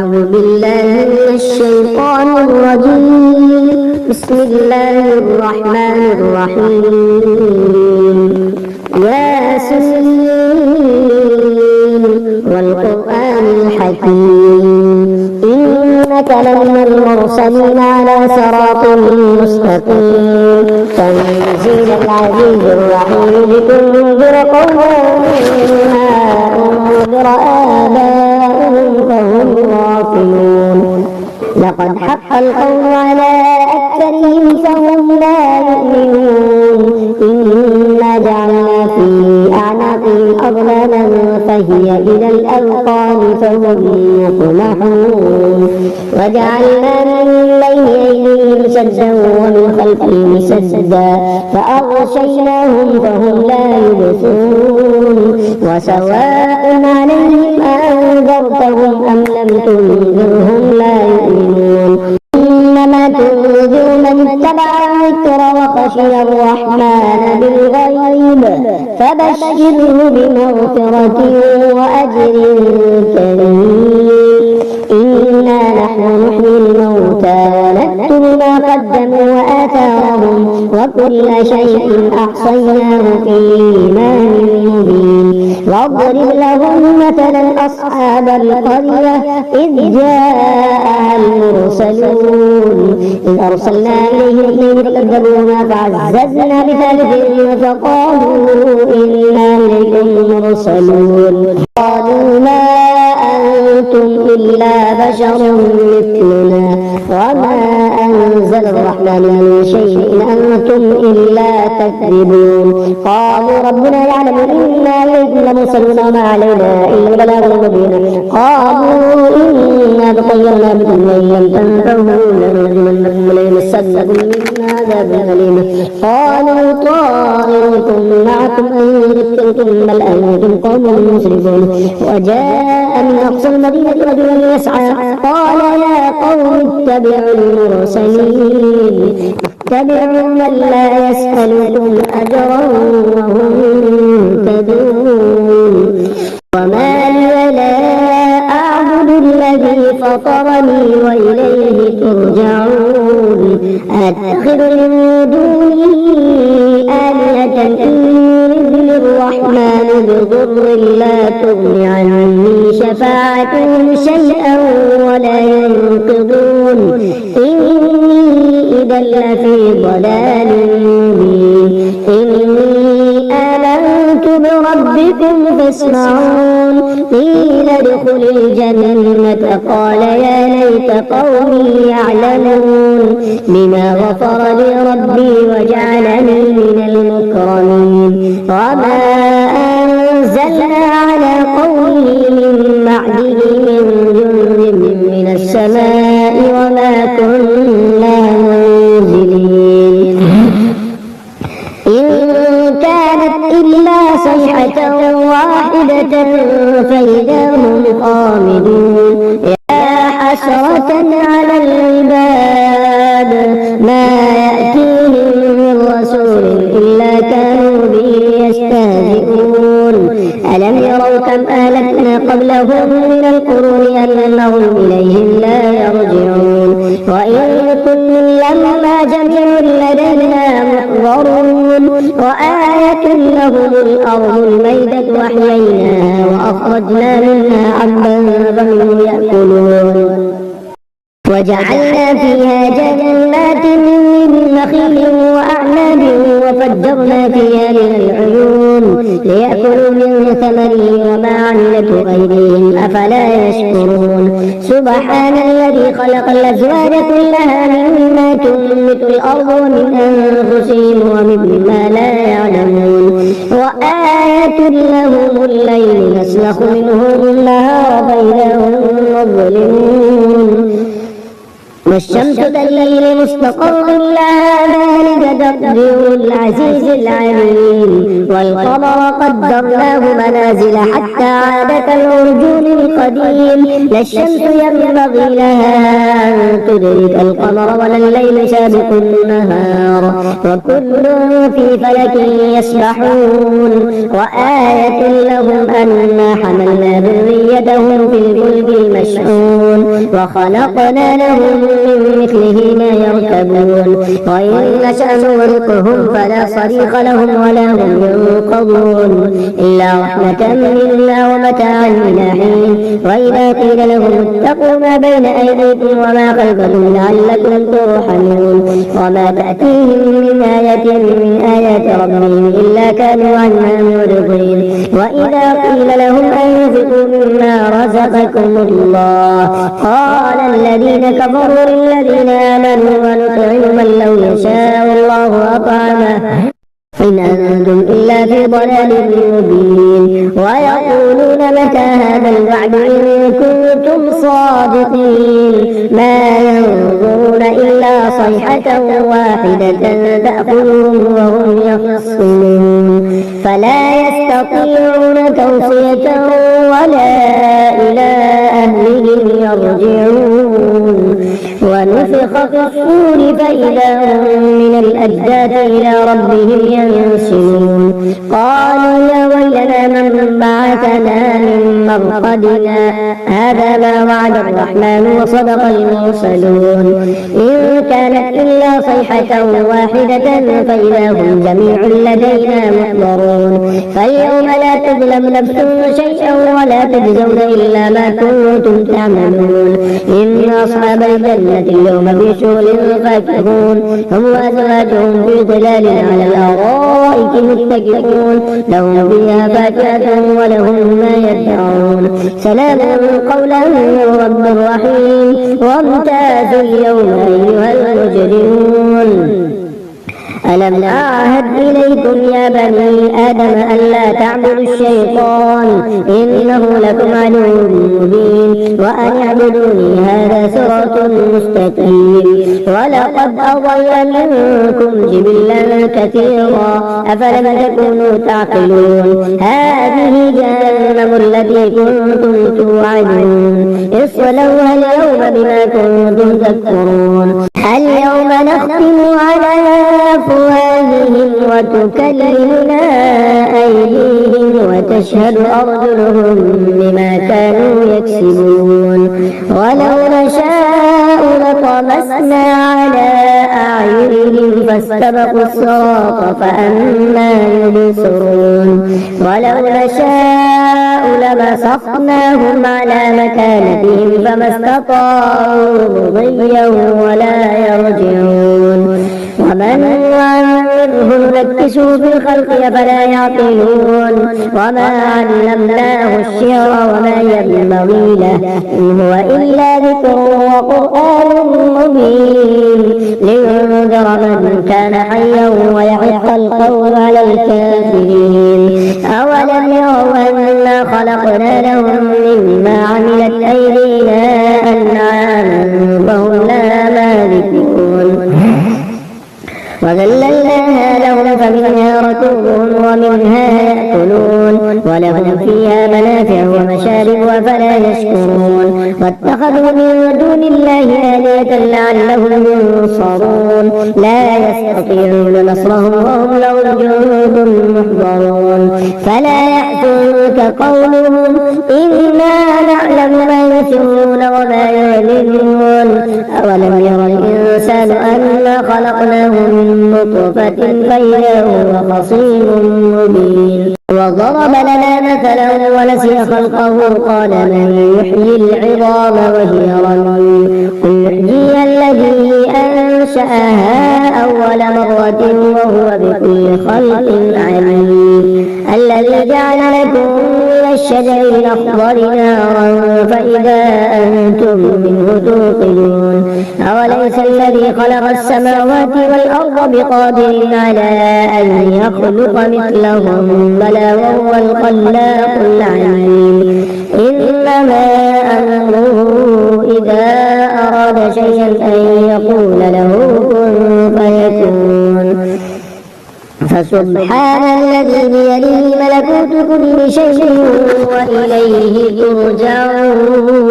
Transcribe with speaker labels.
Speaker 1: أعوذ بالله من الشيطان الرجيم. بسم الله الرحمن الرحيم. ياسين والقرآن الحكيم إنك لمن المرسلين على صراط مستقيم تنزيل العزيز الرحيم لتنذر قوما ما أنذر آباؤهم فهم غافلون. لقد حق القول على أكثرهم فهم لا يؤمنون. إنا جعلنا في أعناقهم أغلالا فهي إلى الأذقان فهم مقمحون. وجعلنا من بين أيديهم سدا ومن خلفهم سدا فأغشيناهم فهم لا يبصرون. وسواء عليهم أنذرتهم أم لم تنذرهم لا يؤمنون. إنما تنذر من اتبع الذكر وخشي الرحمن بالغيب فبشره بمغفرة وأجر كريم. إنا نحن نحيي الموتى ونكتب ما قدموا وآثارهم وكل شيء أحصيناه في إمام مبين. واضرب لهم مثلا أصحاب القرية إذ جاءها المرسلون إذ أرسلنا إليهم اثنين فكذبوهما فعززنا بثالث فقالوا إنا إليكم مرسلون. قالوا ما أنتم إلا بشر مثلنا وما أنزل الرحمن من شيء إن أنتم إلا تكذبون. قالوا ربنا يعلم إنا إليكم لمرسلون وما علينا إلا البلاغ المبين. قالوا إنا تطيرنا بكم وإن لم تنتهوا لنرجمنكم وليمسنكم منا عذاب أليم. قالوا طائركم معكم إن ذكرتم بل أنتم قوم مسرفون. وجاء من أقصى المدينة رجل يسعى قال يا قوم اتبعوا المرسلين اتبعوا من لا يسألكم أجرا وهم مهتدون. وما لي لا أعبد الذي فطرني وإليه ترجعون. أتخذ من دونه آلهة إن يردني الرحمن بضر لا تغن عني شفاعتهم شيئا ولا ينقذون. إني إذا لفي ضلال مبين. إني آمنت بربكم فاسمعون. قيل ادخل الجنة قال يا ليت قومي يعلمون بما غفر لي ربي وجعلني من المكرمين. وما أنزلنا على قومه من بعده من جند من السماء وما كنا منزلين. إن كانت إلا صيحة واحدة فإذا هم خامدون. يا حسرة على العباد ما يأتيهم من رسول إلا كانوا به يستهزئون. ألم يروا كم أهلكنا قبلهم من القرون أنهم إليهم لا يرجعون. وإن كل لما جميع لدينا محضرون. وآية لهم الأرض الميتة وأحييناها وأخرجنا منها حبا فمنه يأكلون. وجعلنا فيها جنات من نخيل وأعناب وفجرنا فيها من العيون ليأكلوا من ثمره وما عملته أيديهم أفلا يشكرون. سبحان الذي خلق الأزواج كلها مما تنبت الأرض ومن أنفسهم ومما لا يعلمون. وآية لهم الليل نسلخ منه النهار فإذا هم مظلمون. والشمس تجري لمستقر لها ذلك تقدير العزيز العليم. والقمر قدرناه منازل حتى عاد كالعرجون القديم. لا الشمس ينبغي لها أن تدرك القمر ولا الليل سابق النهار وكل في فلك يسبحون. وآية لهم أنا حملنا ذريتهم في الفلك المشحون وخلقنا لهم من مثله ما يركبون وإن نشأ نغرقهم فلا صريخ لهم ولا هم ينقذون إلا رحمة منا ومتاعا إلى حين وإذا قيل لهم اتقوا ما بين أيديكم وما خلفكم لعلكم ترحمون وما تأتيهم من آية من آيات ربهم إلا كانوا عنها معرضين وإذا قيل لهم أنفقوا مما رزقكم الله قال الذين كفروا للذين آمنوا ونطعم من لو يشاء الله أطعمه إن أنتم إلا في ضلال مبين ويقولون متى هذا الوعد إن كنتم صادقين ما ينظرون إلا صيحة واحدة تأخذهم وهم يخصمون فلا يستطيعون توصية ولا إلى أهلهم يرجعون ونفخ في الصور فإذا هم من الأجداث إلى ربهم ينسلون قالوا يا ويلنا من بعثنا من مرقدنا هذا ما وعد الرحمن وصدق المرسلون إن كانت إلا صيحة واحدة فإذا هم جميع لدينا محضرون فاليوم لا تظلم نفس شيئا ولا تجزون إلا ما كنتم تعملون إن أصحاب الجنة اليوم في شغل فاكهون هم وأزواجهم في ظلال على الأرائك متكئون لهم فيها فاكهة ولهم ما يدعون سلام قولا من رب رحيم وامتازوا اليوم أيها المجرمون ألم أعهد إليكم يا بني آدم ألا تعبدوا الشيطان إنه لكم عدو مبين وأن اعبدوني هذا صراط مستقيم ولقد أضل منكم جبلا كثيرا أفلم تكونوا تعقلون هذه جهنم التي كنتم توعدون اصلوها اليوم بما كنتم تكفرون اليوم نختم على أفواههم وتكلمنا أيديهم وتشهد أرجلهم بما كانوا يكسبون ولو نشاء لطمسنا على أعينهم فاستبقوا الصراط فأنى يبصرون ولو نشاء لمسخناهم على مكانتهم فما استطاعوا مضيا ولا يرجعون ومن نعمره نكسه في الخلق فلا يعقلون وما علمناه الشعر وما ينبغي له إن هو إلا ذكر وقرآن مبين لينذر من كان حيا ويحق القول على الكافرين أولم يروا أنا خلقنا لهم مما عملت أيدينا أنعاما فهم لها مالكون وذللناها لهم فمنها ركوبهم ومنها يأكلون ولهم فيها منافع ومشارب أفلا يشكرون واتخذوا من دون الله آلهة لعلهم ينصرون لا يستطيعون نصرهم وهم لهم جند محضرون فلا يحزنك قولهم إنا نعلم ما يسرون وما يعلنون أولم ير الإنسان أنا خلقناه من نطفة فإذا هو خصيم مبين وضرب لنا مثلا ونسي خلقه قال من يحيي العظام وهي رميم قل يحييها الذي أنشأها أول مرة وهو بكل خلق عليم الذي جعل لكم من الشجر الأخضر نارا فإذا أنتم منه توقدون أوليس الذي خلق السماوات والأرض بقادر على أن يخلق مثلهم بلى وهو الخلاق العليم إنما أمره إذا أراد شيئا أن يقول له كن فيكون فسبحان الذي بيده ملكوت كل شيء وإليه ترجعون.